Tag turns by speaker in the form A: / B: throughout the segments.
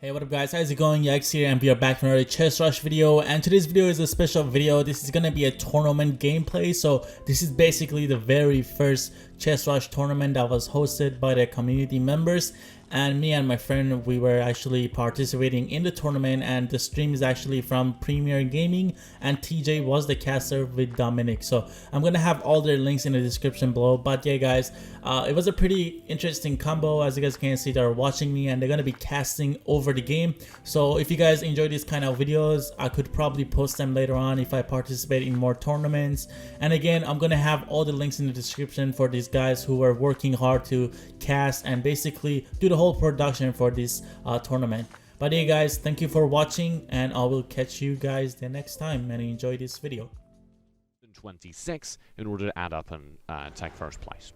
A: Hey, what up guys, how's it going? Yikes here, and we are back for another chess rush video, and today's video is a special video. This is gonna be a tournament gameplay. So this is basically the very first chess rush tournament that was hosted by the community members, and me and my friend, we were actually participating in the tournament, and the stream is actually from Premier Gaming, and TJ was the caster with Dominic. So I'm gonna have all their links in the description below. But yeah guys, it was a pretty interesting combo. As you guys can see, they're watching me and they're gonna be casting over the game. So if you guys enjoy these kind of videos, I could probably post them later on if I participate in more tournaments. And again, I'm gonna have all the links in the description for these guys who are working hard to cast and basically do the whole production for this tournament. But hey guys, thank you for watching, and I will catch you guys the next time, and enjoy this video.
B: 26 in order to add up and take first place.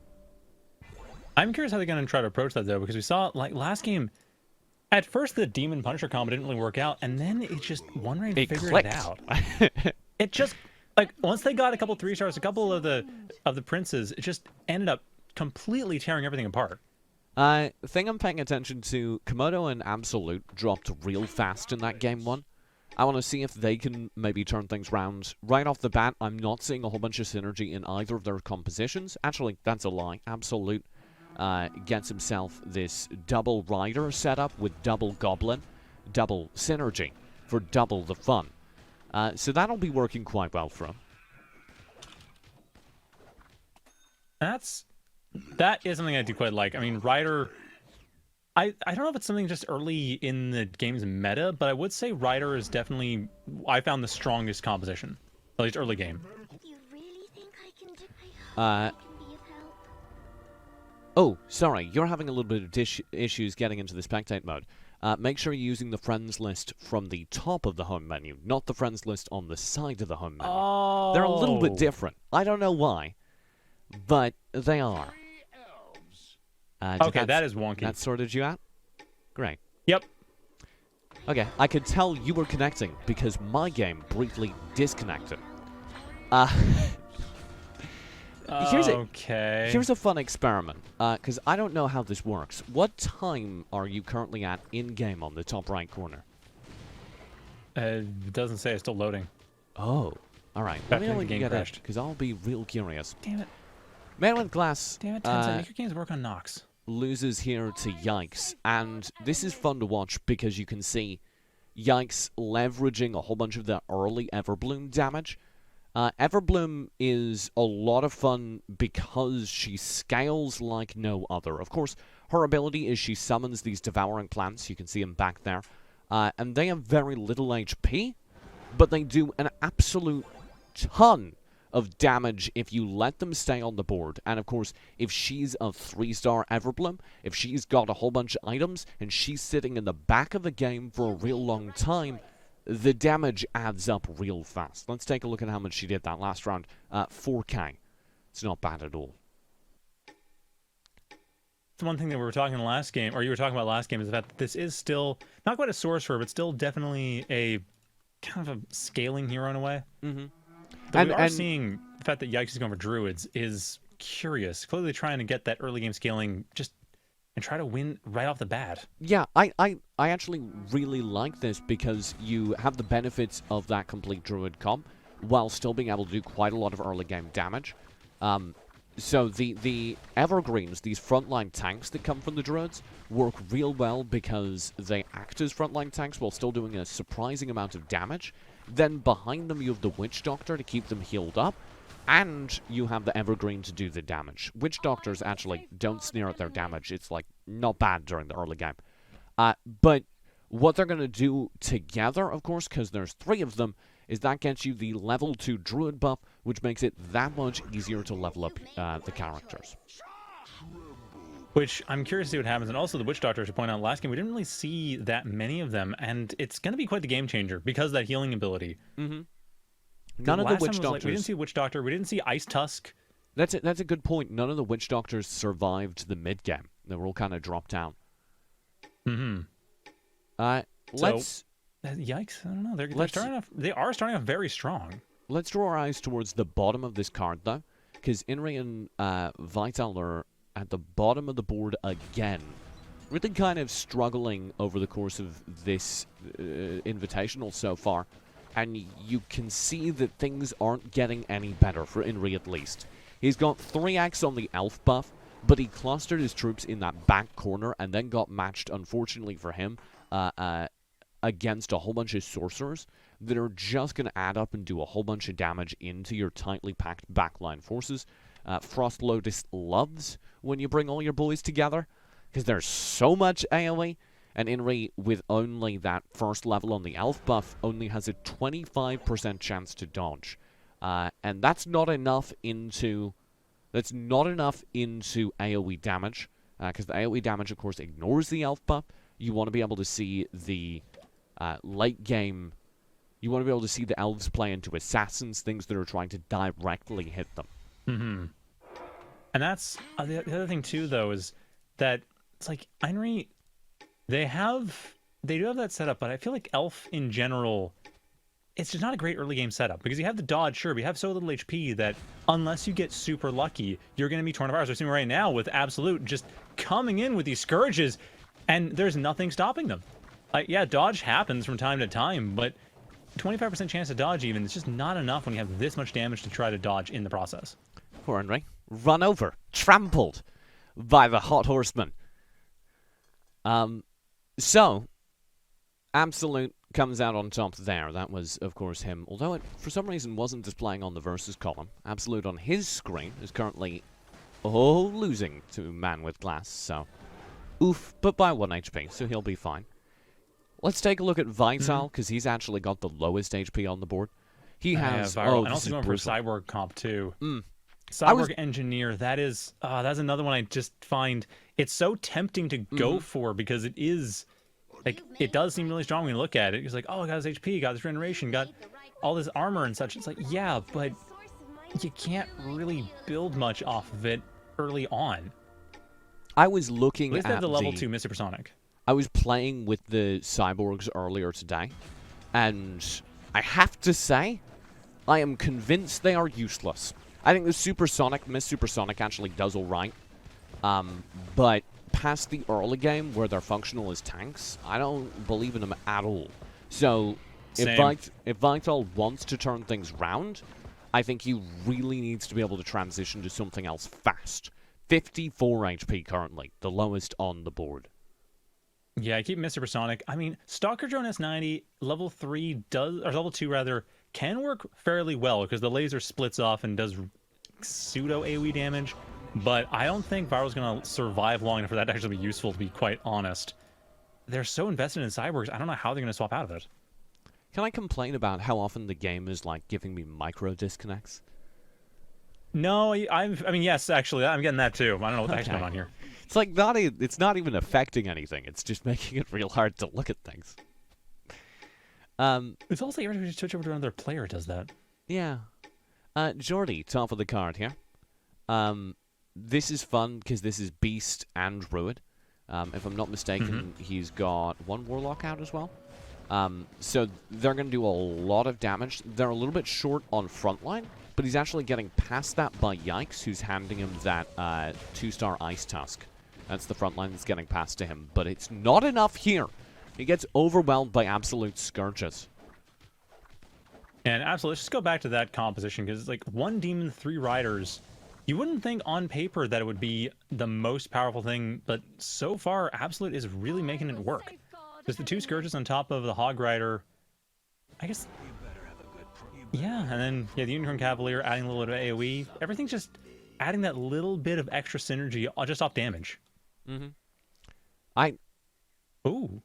C: I'm curious how they're going to try to approach that though, because we saw like last game, at first the Demon Punisher combo didn't really work out, and then it just one rain figured it out. It just like once they got a couple 3-stars, a couple of the princes, it just ended up completely tearing everything apart.
B: The thing I'm paying attention to, Komodo and Absolute dropped real fast in that game one. I want to see if they can maybe turn things round. Right off the bat, I'm not seeing a whole bunch of synergy in either of their compositions. Actually, that's a lie. Absolute gets himself this double rider setup with double goblin, double synergy for double the fun. So that'll be working quite well for him.
C: That is something I do quite like. I mean, Ryder, I don't know if it's something just early in the game's meta, but I would say Ryder is definitely, I found the strongest composition, at least early game.
D: You really think I can do? I hope I can be of help.
B: Oh, sorry, you're having a little bit of issues getting into the spectate mode. Make sure you're using the friends list from the top of the home menu, not the friends list on the side of the home menu.
C: Oh.
B: They're a little bit different. I don't know why, but they are.
C: Okay, that is wonky.
B: That sorted you out? Great.
C: Yep.
B: Okay, I could tell you were connecting because my game briefly disconnected. Here's a fun experiment, because I don't know how this works. What time are you currently at in-game on the top right corner?
C: It doesn't say, it's still loading.
B: Oh, alright. Let me know when you get it, because I'll be real curious.
C: Damn it.
B: Man with Glass.
C: Damn it, Tencent, make your games work on Nox.
B: Loses here to Yikes, and this is fun to watch because you can see Yikes leveraging a whole bunch of the early Everbloom damage. Everbloom is a lot of fun because she scales like no other. Of course, her ability is she summons these devouring plants, you can see them back there, and they have very little HP, but they do an absolute ton of damage if you let them stay on the board. And of course, if she's a 3-star Everbloom, if she's got a whole bunch of items and she's sitting in the back of the game for a real long time, the damage adds up real fast. Let's take a look at how much she did that last round. 4k. It's not bad at all.
C: The one thing that we were talking last game, or you were talking about last game, is that this is still not quite a sorcerer, but still definitely a kind of a scaling hero in a way.
B: Mm-hmm.
C: We are seeing the fact that Yikes is going for druids is curious. Clearly trying to get that early game scaling just and try to win right off the bat.
B: Yeah, I actually really like this because you have the benefits of that complete druid comp while still being able to do quite a lot of early game damage. So the evergreens, these frontline tanks that come from the druids, work real well because they act as frontline tanks while still doing a surprising amount of damage. Then behind them you have the Witch Doctor to keep them healed up, and you have the Evergreen to do the damage. Witch Doctors actually don't sneer at their damage. It's like not bad during the early game. But what they're going to do together, of course, because there's 3 of them, is that gets you the level 2 Druid buff, which makes it that much easier to level up the characters.
C: Which I'm curious to see what happens. And also the Witch Doctor, to point out, last game we didn't really see that many of them, and it's going to be quite the game changer because of that healing ability.
B: Mm-hmm. None of the Witch Doctors...
C: we didn't see Witch Doctor, we didn't see Ice Tusk.
B: That's a good point. None of the Witch Doctors survived the mid-game. They were all kind of dropped down.
C: Mm-hmm.
B: Let's...
C: Yikes, I don't know. They are starting off very strong.
B: Let's draw our eyes towards the bottom of this card, though, because Inri and Vital are at the bottom of the board again. really kind of struggling over the course of this invitational so far. And you can see that things aren't getting any better, for Inri at least. He's got 3x on the elf buff, but he clustered his troops in that back corner and then got matched, unfortunately for him, against a whole bunch of sorcerers that are just going to add up and do a whole bunch of damage into your tightly packed backline forces. Frost Lotus loves when you bring all your boys together, because there's so much AoE, and Inri, with only that first level on the elf buff, only has a 25% chance to dodge. And that's not enough into AoE damage, because the AoE damage, of course, ignores the elf buff. You want to be able to see the late game. You want to be able to see the elves play into assassins, things that are trying to directly hit them.
C: Mm-hmm. And that's the other thing too, though, is that it's like Einri, they do have that setup, but I feel like Elf in general, it's just not a great early game setup, because you have the dodge, sure, but you have so little HP that unless you get super lucky, you're going to be torn apart. We're seeing right now with Absolute just coming in with these Scourges, and there's nothing stopping them. Yeah, dodge happens from time to time, but 25% chance to dodge even, it's just not enough when you have this much damage to try to dodge in the process.
B: Poor Henry. Run over. Trampled by the Hot Horseman. So, Absolute comes out on top there. That was, of course, him. Although it, for some reason, wasn't displaying on the versus column. Absolute on his screen is currently, losing to Man with Glass. So, oof, but by 1 HP, so he'll be fine. Let's take a look at Vital, because he's actually got the lowest HP on the board. He has...
C: and also going for Cyborg comp, too. Cyborg Engineer, that's another one I just find... It's so tempting to go for, because it is... Like, it does seem really strong when you look at it. It's like, oh, I got this HP, got this regeneration, got all this armor and such. It's like, yeah, but you can't really build much off of it early on.
B: I was looking
C: at least they have the level 2 Mr. Supersonic.
B: I was playing with the cyborgs earlier today, and I have to say, I am convinced they are useless. I think the Supersonic, Miss Supersonic actually does alright, but past the early game where they're functional as tanks, I don't believe in them at all. So, if Vital wants to turn things round, I think he really needs to be able to transition to something else fast. 54 HP currently, the lowest on the board.
C: Yeah, I keep Mr. Supersonic. I mean, Stalker Drone S90, level 3 does, or level 2 rather, can work fairly well because the laser splits off and does pseudo AoE damage, but I don't think Viral's going to survive long enough for that to actually be useful, to be quite honest. They're so invested in cyborgs, I don't know how they're going to swap out of it.
B: Can I complain about how often the game is like giving me micro disconnects?
C: No, I mean, yes, actually, I'm getting that too. I don't know what the heck's going on here.
B: It's like it's not even affecting anything. It's just making it real hard to look at things.
C: It's also every time you switch over to another player, it does that.
B: Yeah. Jordy, top of the card here. This is fun because this is Beast and Druid. If I'm not mistaken, he's got 1 Warlock out as well. So they're going to do a lot of damage. They're a little bit short on frontline, but he's actually getting past that by Yikes, who's handing him that 2-star Ice Tusk. That's the frontline that's getting past to him, but it's not enough here. He gets overwhelmed by Absolute Scourges.
C: And Absolute, let's just go back to that composition, because it's like 1 Demon, 3 Riders. You wouldn't think on paper that it would be the most powerful thing, but so far, Absolute is really making it work. Just the 2 Scourges on top of the Hog Rider. I guess... Yeah, and then the Unicorn Cavalier adding a little bit of AoE. Everything's just adding that little bit of extra synergy just off damage. Ooh.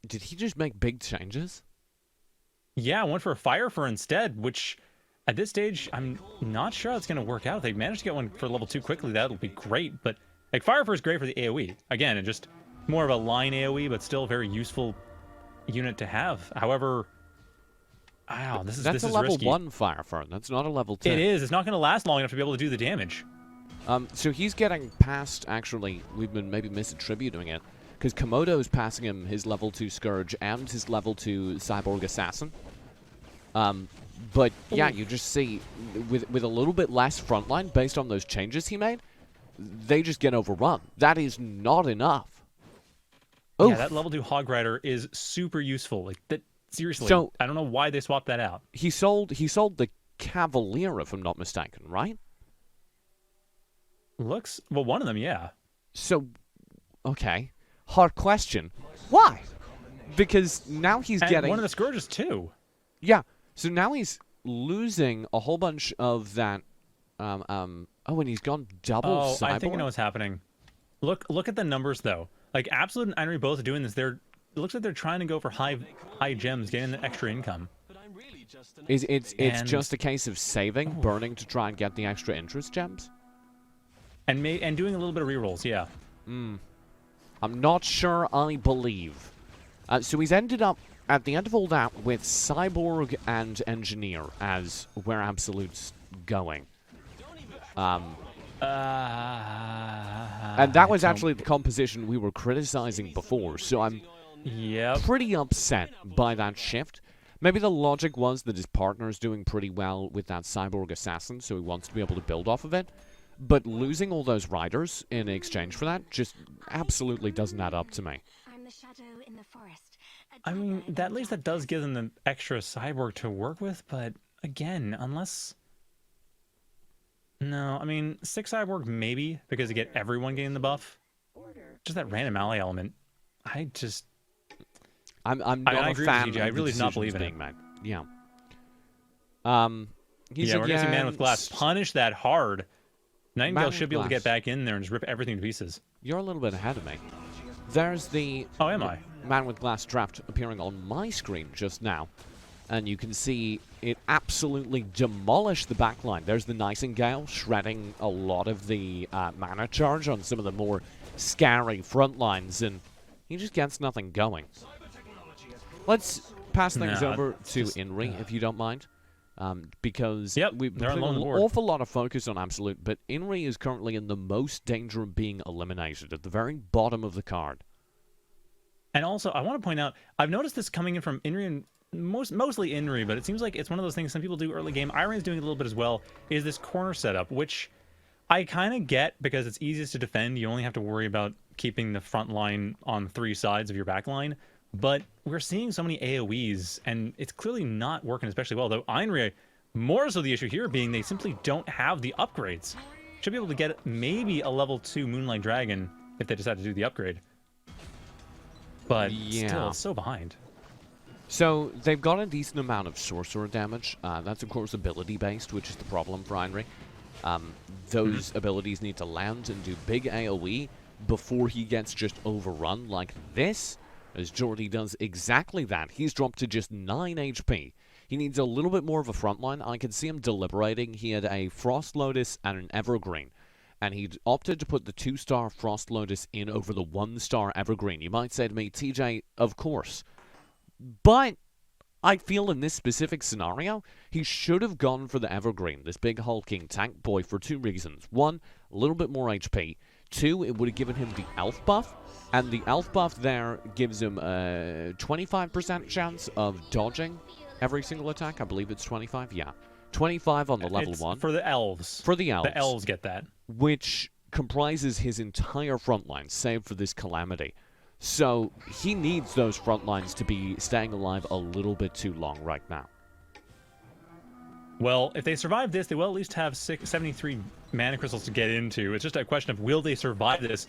B: Did he just make big changes?
C: Yeah, I went for a Fire instead, which at this stage, I'm not sure how it's going to work out. If they manage to get one for level 2 quickly, that'll be great. But like Fire is great for the AoE. Again, it's just more of a line AoE, but still a very useful unit to have. However... Wow, this is risky.
B: That's a level 1 Fire Fern. That's not a level 2.
C: It is. It's not going to last long enough to be able to do the damage.
B: So he's getting past, actually, we've been maybe misattributing it, because Komodo's passing him his level 2 Scourge and his level 2 Cyborg Assassin. But yeah, you just see, with a little bit less frontline, based on those changes he made, they just get overrun. That is not enough.
C: Yeah, that level 2 Hog Rider is super useful. Like that. Seriously,
B: So,
C: I don't know why they swapped that out.
B: He sold the Cavalier, if I'm not mistaken, right?
C: Looks well, one of them, yeah.
B: So, okay, hard question. Why? Because now he's
C: And
B: getting
C: one of the Scourges too.
B: Yeah. So now he's losing a whole bunch of that. Oh, and he's gone double.
C: Oh,
B: Cyborg?
C: I think I know what's happening. Look at the numbers though. Like Absolute and Einry both doing this. It looks like they're trying to go for high gems, getting the extra income.
B: It's just a case of saving, burning to try and get the extra interest gems,
C: and doing a little bit of rerolls. Yeah.
B: I'm not sure I believe. So he's ended up at the end of all that with Cyborg and Engineer as where Absolute's going. And that was actually the composition we were criticizing before, so I'm pretty upset by that shift. Maybe the logic was that his partner's doing pretty well with that Cyborg Assassin, so he wants to be able to build off of it. But losing all those riders in exchange for that just absolutely doesn't add up to me.
D: I'm the shadow in the forest.
C: I mean, at least that does give them the extra Cyborg to work with, but again, unless... No, I mean, 6 Cyborg maybe, because you get everyone getting the buff. Just that random ally element. I'm
B: not a fan of
C: I really do not believe in it.
B: made. Yeah.
C: We're gonna see Man with Glass punish that hard. Nightingale should be able to get back in there and just rip everything to pieces.
B: You're a little bit ahead of me. There's the
C: am I?
B: Man with Glass draft appearing on my screen just now. And you can see it absolutely demolished the backline. There's the Nightingale shredding a lot of the mana charge on some of the more scary front lines, and he just gets nothing going. Let's pass things over to Inri, if you don't mind. Because we've put an awful lot of focus on Absolute, but Inri is currently in the most danger of being eliminated, at the very bottom of the card.
C: And also, I want to point out, I've noticed this coming in from Inri and mostly Inri, but it seems like it's one of those things some people do early game. Iron's doing a little bit as well, is this corner setup, which I kind of get because it's easiest to defend. You only have to worry about keeping the front line on 3 sides of your back line. But we're seeing so many AoEs, and it's clearly not working especially well. Though Einri, more so the issue here being they simply don't have the upgrades. Should be able to get maybe a level 2 Moonlight Dragon if they decide to do the upgrade. But still, it's so behind.
B: So they've got a decent amount of sorcerer damage. That's of course ability based, which is the problem for Einri. Those abilities need to land and do big AoE before he gets just overrun like this. As Jordy does exactly that. He's dropped to just 9 HP. He needs a little bit more of a frontline. I can see him deliberating. He had a Frost Lotus and an Evergreen. And he opted to put the 2-star Frost Lotus in over the 1-star Evergreen. You might say to me, TJ, of course. But I feel in this specific scenario, he should have gone for the Evergreen, this big hulking tank boy, for 2 reasons. 1, a little bit more HP. 2, it would have given him the elf buff, and the elf buff there gives him a 25% chance of dodging every single attack. I believe it's 25, yeah. 25 on the level 1.
C: For the elves.
B: For the elves.
C: The elves get that.
B: Which comprises his entire front line, save for this Calamity. So, he needs those front lines to be staying alive a little bit too long right now.
C: Well, if they survive this, they will at least have 73 mana crystals to get into. It's just a question of will they survive this?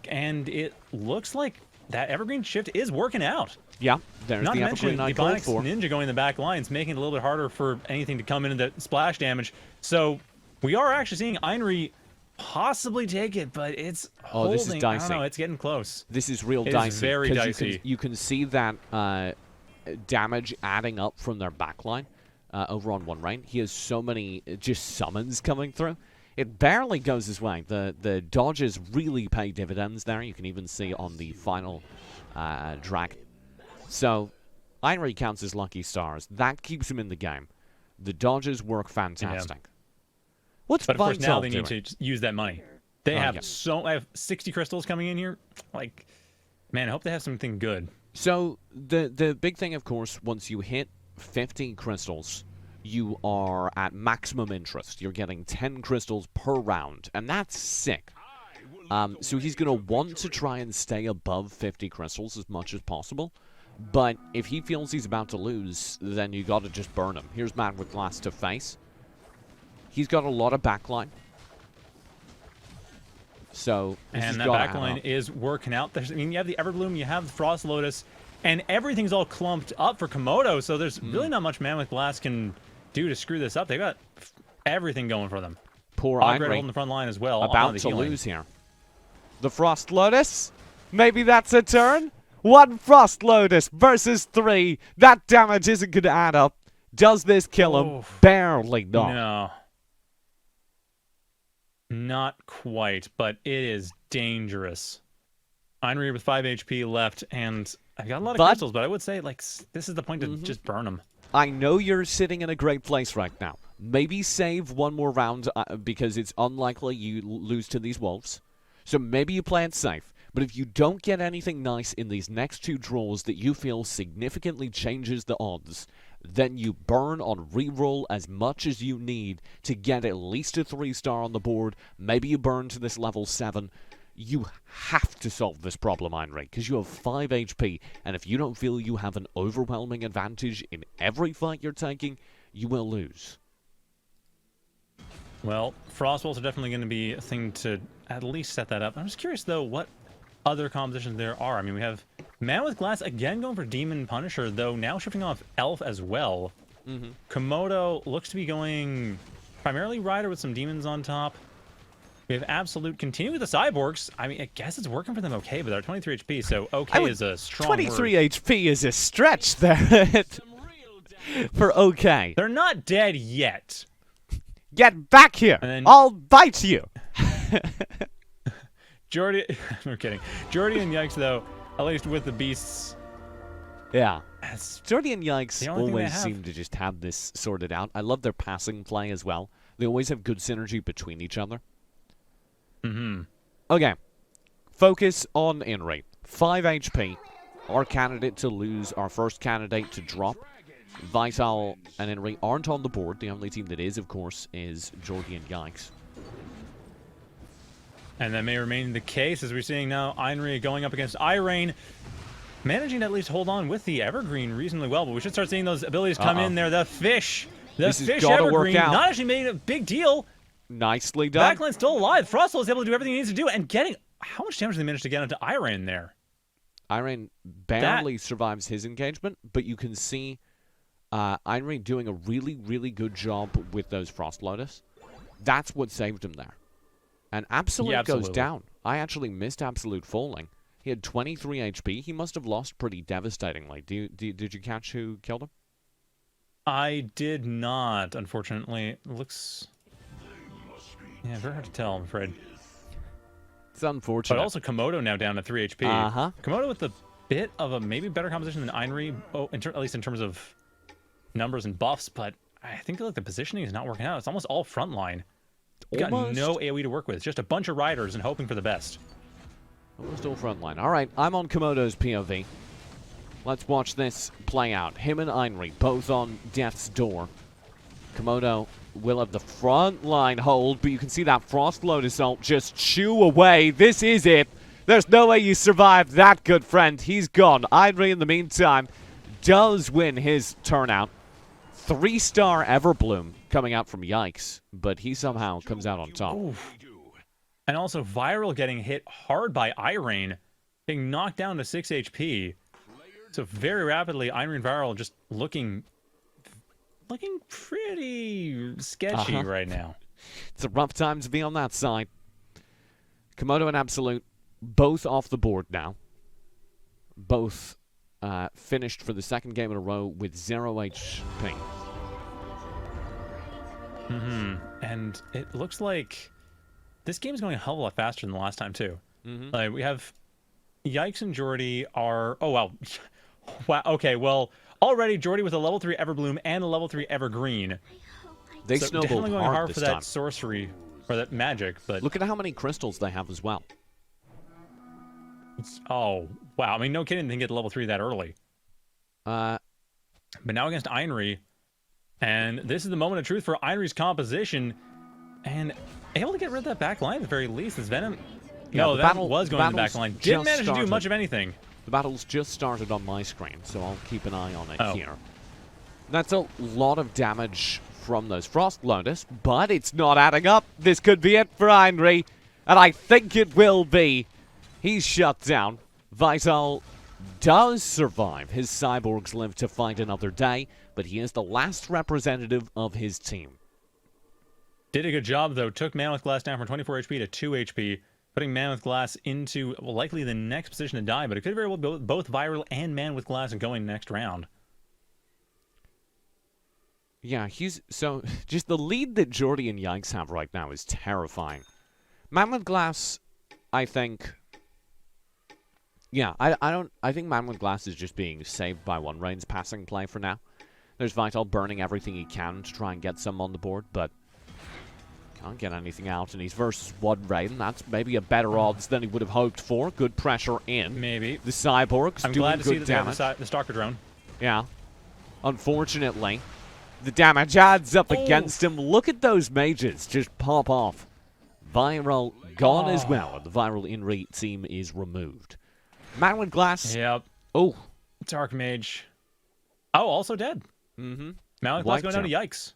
C: And it looks like that Evergreen shift is working out.
B: Yeah, there's
C: Not
B: the
C: to mention
B: Evergreen I
C: the
B: called
C: Ebonics
B: for.
C: Ninja going in the back lines, making it a little bit harder for anything to come into the splash damage. So we are actually seeing Einri possibly take it, but it's holding.
B: This is dicey.
C: I don't know, it's getting close.
B: This is real
C: It
B: dicey.
C: is very dicey.
B: You can see that damage adding up from their backline over on one right. He has so many just summons coming through. It barely goes his way. The dodges really pay dividends there. You can even see on the final drag. So, Einri counts as lucky stars. That keeps him in the game. The dodges work fantastic.
C: Yeah.
B: What's
C: But of course now
B: Vital
C: they need
B: doing?
C: to use that money. They have I have 60 crystals coming in here. Like, man, I hope they have something good.
B: So, the big thing, of course, once you hit 50 crystals, you are at maximum interest. You're getting 10 crystals per round, and that's sick. So he's going to want to try and stay above 50 crystals as much as possible. But if he feels he's about to lose, then you got to just burn him. Here's Man with Glass to face. He's got a lot of backline. So
C: and that backline is working out. I mean, you have the Everbloom, you have the Frost Lotus, and everything's all clumped up for Komodo. So there's really not much Man with Glass can do to screw this up. They got everything going for them.
B: Poor
C: Ogred
B: Einrey
C: holding the front line as well.
B: about to lose here. The Frost Lotus. Maybe that's a turn. 1 Frost Lotus versus 3. That damage isn't going to add up. Does this kill him? Barely not.
C: No. Not quite, but it is dangerous. Einrey with 5 HP left, and I've got a lot of crystals, but I would say, like, this is the point to just burn them.
B: I know you're sitting in a great place right now. Maybe save one more round because it's unlikely you lose to these wolves. So maybe you play it safe. But if you don't get anything nice in these next 2 draws that you feel significantly changes the odds, then you burn on reroll as much as you need to get at least a 3-star on the board. Maybe you burn to this level 7. You have to solve this problem, Einrey, because you have 5 HP, and if you don't feel you have an overwhelming advantage in every fight you're taking, you will lose.
C: Well, Frostbolts are definitely going to be a thing to at least set that up. I'm just curious, though, what other compositions there are. I mean, we have Man with Glass again going for Demon Punisher, though now shifting off Elf as well. Komodo looks to be going primarily Rider with some demons on top. We have Absolute continuing with the Cyborgs. I mean, I guess it's working for them okay, but they're 23 HP, so okay is a strong
B: 23
C: word.
B: HP is a stretch there for okay.
C: They're not dead yet.
B: Get back here!
C: Then,
B: I'll bite you!
C: Jordy, we're kidding. Jordy and Yikes, though, at least with the beasts.
B: Yeah.
C: That's
B: Jordy and Yikes
C: the only thing they
B: always
C: have.
B: seem to just have this sorted out. I love their passing play as well. They always have good synergy between each other. Okay. Focus on in rate. 5 HP. Our candidate to lose, our first candidate to drop. Vital and Enri aren't on the board. The only team that is, of course, is Jordy and Yikes.
C: And that may remain the case, as we're seeing now Einrey going up against Irene, managing to at least hold on with the Evergreen reasonably well, but we should start seeing those abilities come in there. The fish Evergreen, not actually made a big deal.
B: Nicely done.
C: Backline's still alive. Frostwell is able to do everything he needs to do, and getting... How much damage did they manage to get onto Irene there?
B: Irene barely survives his engagement, but you can see Irene doing a really, really good job with those Frost Lotus. That's what saved him there. And Absolute goes down. I actually missed Absolute falling. He had 23 HP. He must have lost pretty devastatingly. Did you catch who killed him?
C: I did not, unfortunately. It looks... Yeah, very hard to tell, I'm afraid.
B: It's unfortunate.
C: But also Komodo now down to 3 HP. Komodo with a bit of a maybe better composition than Einrey, at least in terms of numbers and buffs, but I think like the positioning is not working out. It's almost all frontline. You got no AoE to work with. It's just a bunch of riders and hoping for the best.
B: Almost all frontline. All right, I'm on Komodo's POV. Let's watch this play out. Him and Einrey both on death's door. Komodo will have the front line hold, but you can see that Frost Lotus ult just chew away. This is it. There's no way you survive that, good friend. He's gone. Einrey, in the meantime, does win his turnout. 3-star Everbloom coming out from Yikes, but he somehow comes out on top.
C: Oof. And also Viral getting hit hard by Irene, getting knocked down to 6 HP. So very rapidly, Irene Viral just looking pretty sketchy right now.
B: It's a rough time to be on that side. Komodo and Absolute both off the board now. Both finished for the second game in a row with 0 HP.
C: And it looks like this game is going a hell of a lot faster than the last time, too. Like, we have Yikes and Jordy are... Oh, wow. Wow. Okay, well, already Jordy with a level 3 Everbloom and a level 3 Evergreen.
B: They
C: so
B: snowballed
C: definitely going hard
B: this
C: for that
B: time.
C: sorcery, or that magic, but...
B: Look at how many crystals they have as well.
C: Oh, wow. I mean, no kidding, they can get to level 3 that early.
B: But
C: now against Einrey, and this is the moment of truth for Einrey's composition, and able to get rid of that back line at the very least. This Venom
B: Yeah,
C: No,
B: the
C: that
B: battle
C: was going in the back line. Didn't manage to do much of anything.
B: The battle's just started on my screen, so I'll keep an eye on it here.
C: Oh.
B: That's a lot of damage from those Frost Lotus, but it's not adding up. This could be it for Heinrich, and I think it will be. He's shut down. Vital does survive. His cyborgs live to fight another day, but he is the last representative of his team.
C: Did a good job, though. Took Mammoth Glass down from 24 HP to 2 HP, putting Mammoth Glass into, well, likely the next position to die, but it could very well be both Viral and Mammoth Glass and going next round.
B: Yeah, so just the lead that Jordy and Yikes have right now is terrifying. Mammoth Glass, I think... Yeah, I think Mammoth Glass is just being saved by One Rain's passing play for now. There's Vital burning everything he can to try and get some on the board, but can't get anything out, and he's versus One Rain. That's maybe a better odds than he would have hoped for. Good pressure in.
C: Maybe.
B: The Cyborgs
C: I'm
B: doing
C: glad to see
B: good
C: that they
B: damage.
C: have the Stalker Drone.
B: Yeah. Unfortunately, the damage adds up against him. Look at those mages just pop off. Viral gone as well, and the Viral in-rate team is removed. Mammoth Glass.
C: Yep.
B: Oh.
C: Dark Mage. Oh, also dead.
B: Mm-hmm.
C: Mammoth Glass going down to Yikes.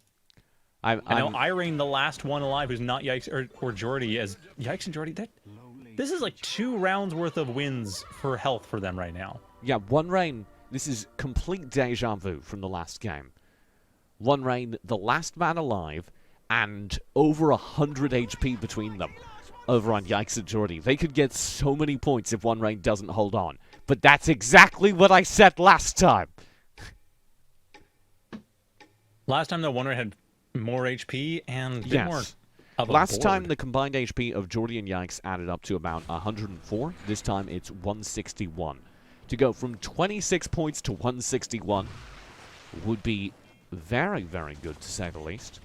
C: I know Irene, the last one alive who's not Yikes or Jordy, as Yikes and Jordy. This is like 2 rounds worth of wins for health for them right now.
B: Yeah, One Rain, this is complete deja vu from the last game. One Rain, the last man alive, and over 100 HP between them over on Yikes and Jordy. They could get so many points if One Rain doesn't hold on. But that's exactly what I said last time.
C: Last time, though, One Rain had more HP and a bit more of a
B: Last
C: board.
B: time, the combined HP of Jordy and Yikes added up to about 104. This time, it's 161. To go from 26 points to 161 would be very, very good, to say the least.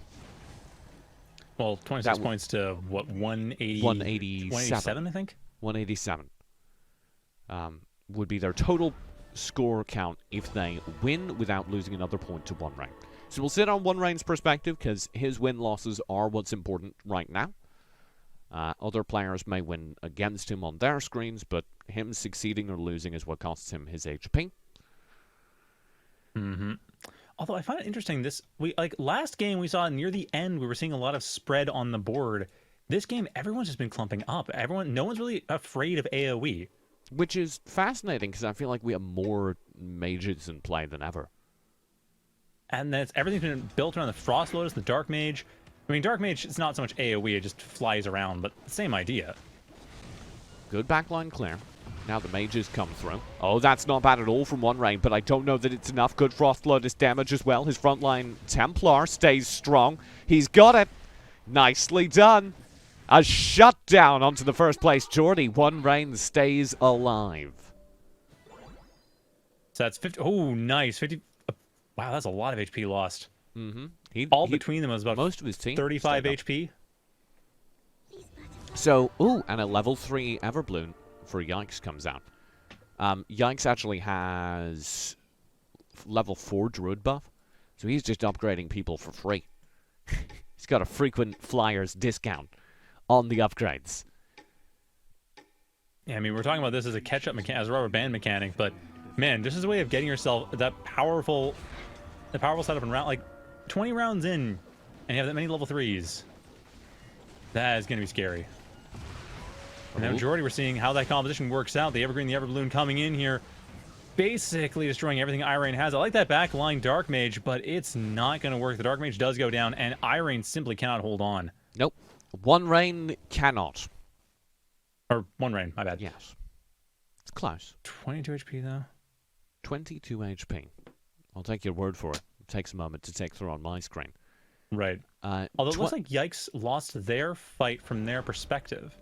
C: Well, 26 points to, what, 180? 187, I think?
B: 187. Would be their total score count if they win without losing another point to One Rain. So we'll sit on One Rain's perspective, because his win-losses are what's important right now. Other players may win against him on their screens, but him succeeding or losing is what costs him his HP.
C: Mm-hmm. Although I find it interesting, last game we saw near the end, we were seeing a lot of spread on the board. This game, everyone's just been clumping up. No one's really afraid of AoE.
B: Which is fascinating, because I feel like we have more mages in play than ever.
C: And everything's been built around the Frost Lotus, the Dark Mage. I mean, Dark Mage, it's not so much AoE, it just flies around, but same idea.
B: Good backline clear. Now the mages come through. Oh, that's not bad at all from One Rain, but I don't know that it's enough. Good Frost Lotus damage as well. His frontline Templar stays strong. He's got it. Nicely done. A shutdown onto the first place Jordy. One Rain stays alive.
C: So that's 50. Oh, nice. 50. Wow, that's a lot of HP lost.
B: Mm-hmm.
C: Between them was about
B: most of his team
C: 35 HP.
B: So, ooh, and a level 3 Everbloom for Yikes comes out. Yikes actually has level 4 Druid buff, so he's just upgrading people for free. He's got a frequent flyers discount on the upgrades.
C: Yeah, I mean, we're talking about this as a catch-up mechanic, as a rubber band mechanic, but man, this is a way of getting yourself the powerful setup and round, like 20 rounds in, and you have that many level 3s. That is going to be scary. And now Jordy, we're seeing how that composition works out. The Evergreen, the Everbloom coming in here, basically destroying everything Irene has. I like that backline Dark Mage, but it's not going to work. The Dark Mage does go down, and Irene simply cannot hold on.
B: Nope. One Rain cannot.
C: Or One Rain, my bad.
B: Yes. It's close.
C: 22 HP, though.
B: 22 HP. I'll take your word for it. It takes a moment to take through on my screen.
C: Right. Although it looks like Yikes lost their fight from their perspective.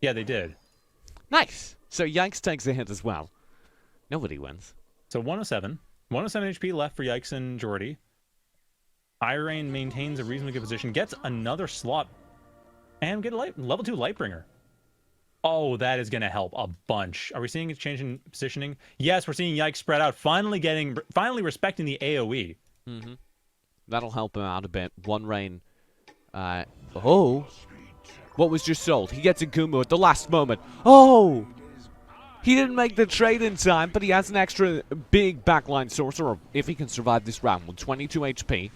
C: Yeah, they did.
B: Nice. So Yikes takes a hit as well. Nobody wins.
C: So 107. 107 HP left for Yikes and Jordy. Irene maintains a reasonably good position. Gets another slot. And get a level 2 Lightbringer. Oh, that is going to help a bunch. Are we seeing a change in positioning? Yes, we're seeing Yikes spread out. Finally respecting the AoE.
B: Mm-hmm. That'll help him out a bit. One Rain. what was just sold. He gets a Gumu at the last moment. Oh! He didn't make the trade in time, but he has an extra big backline sorcerer if he can survive this round with 22 HP.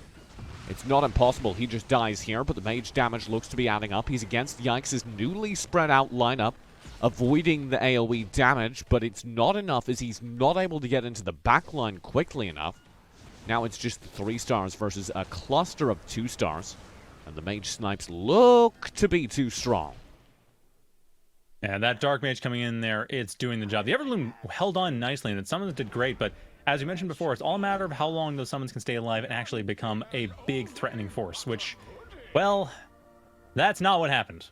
B: It's not impossible. He just dies here, but the mage damage looks to be adding up. He's against Yikes' newly spread out lineup, avoiding the AoE damage, but it's not enough as he's not able to get into the backline quickly enough. Now it's just 3 stars versus a cluster of 2 stars, and the mage snipes look to be too strong.
C: And that Dark Mage coming in there, it's doing the job. The Everbloom held on nicely, and the summons did great, but as you mentioned before, it's all a matter of how long those summons can stay alive and actually become a big threatening force, which, well, that's not what happened.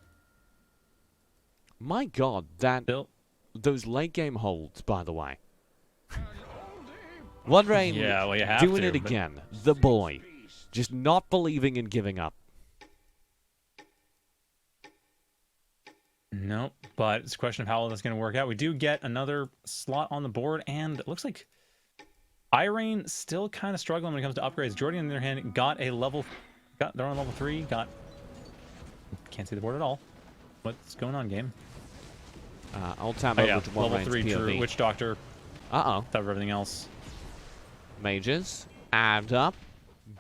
B: My god, those late game holds, by the way. One Rain
C: yeah, well, you have
B: doing
C: to,
B: it again. The boy. Just not believing and giving up.
C: Nope, but it's a question of how that's going to work out. We do get another slot on the board, and it looks like Irene still kind of struggling when it comes to upgrades. Jordy, on the other hand, they're on level 3, can't see the board at all. What's going on, game?
B: I'll tap over to
C: level 3
B: POV.
C: Witch Doctor.
B: Uh-oh.
C: Top of everything else.
B: Mages add up,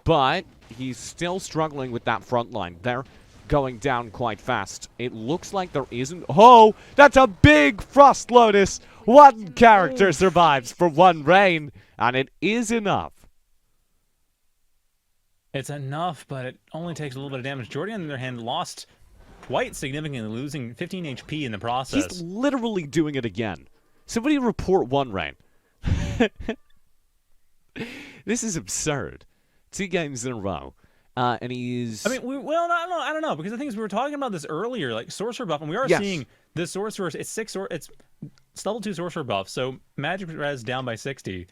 B: but he's still struggling with that front line. They're going down quite fast. It looks like there isn't... Oh! That's a big Frost Lotus! One character survives for one Rain, and it is enough.
C: It's enough, but it only takes a little bit of damage. Jordy, on the other hand, lost quite significantly, losing 15 HP in the process.
B: He's literally doing it again. Somebody report one Rain. This is absurd. 2 games in a row. And he's...
C: I mean, I don't know, because the thing is, we were talking about this earlier, like sorcerer buff, and we are seeing the sorcerer. It's level 2 sorcerer buff, so magic res down by 60.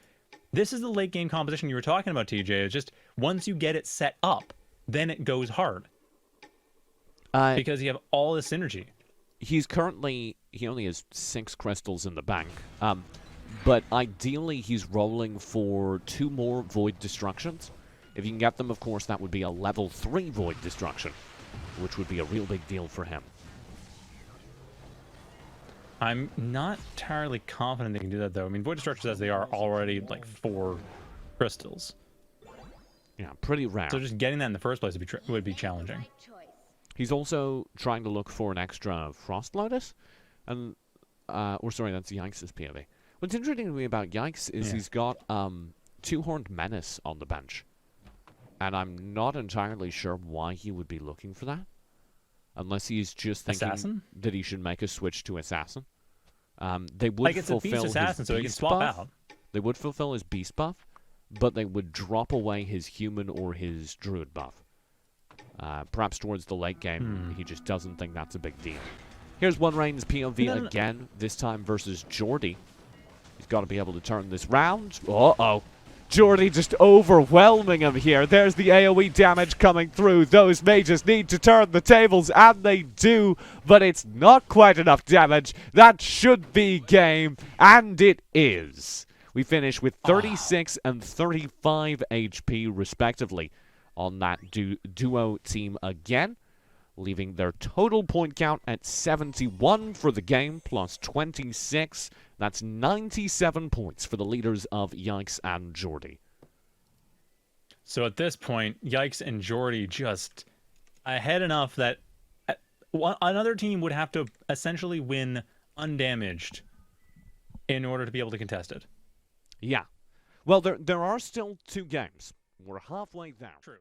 C: This is the late game composition you were talking about, TJ. It's just once you get it set up, then it goes hard because you have all this synergy.
B: He only has 6 crystals in the bank. But ideally, he's rolling for 2 more Void Destructions. If you can get them, of course, that would be a level 3 Void Destruction, which would be a real big deal for him.
C: I'm not entirely confident they can do that, though. I mean, Void Destructions, as they are, already like 4 crystals.
B: Yeah, pretty rare.
C: So just getting that in the first place would be challenging.
B: He's also trying to look for an extra Frost Lotus, and or sorry, that's Yikes' POV. What's interesting to me about Yikes is he's got 2-Horned Menace on the bench. And I'm not entirely sure why he would be looking for that. Unless he's just thinking that he should make a switch to Assassin. They would fulfill his
C: Assassin, so he can swap
B: buff.
C: out.
B: They would fulfill his Beast buff, but they would drop away his Human or his Druid buff. Perhaps towards the late game, he just doesn't think that's a big deal. Here's One Rain's POV again, this time versus Jordy. He's got to be able to turn this round. Uh-oh. Jordy just overwhelming him here. There's the AoE damage coming through. Those mages need to turn the tables, and they do, but it's not quite enough damage. That should be game, and it is. We finish with 36 and 35 HP, respectively, on that duo team again, leaving their total point count at 71 for the game, plus 26. That's 97 points for the leaders of Yikes and Jordy.
C: So at this point, Yikes and Jordy just ahead enough that another team would have to essentially win undamaged in order to be able to contest it.
B: Yeah. Well, there are still 2 games. We're halfway there.
C: True.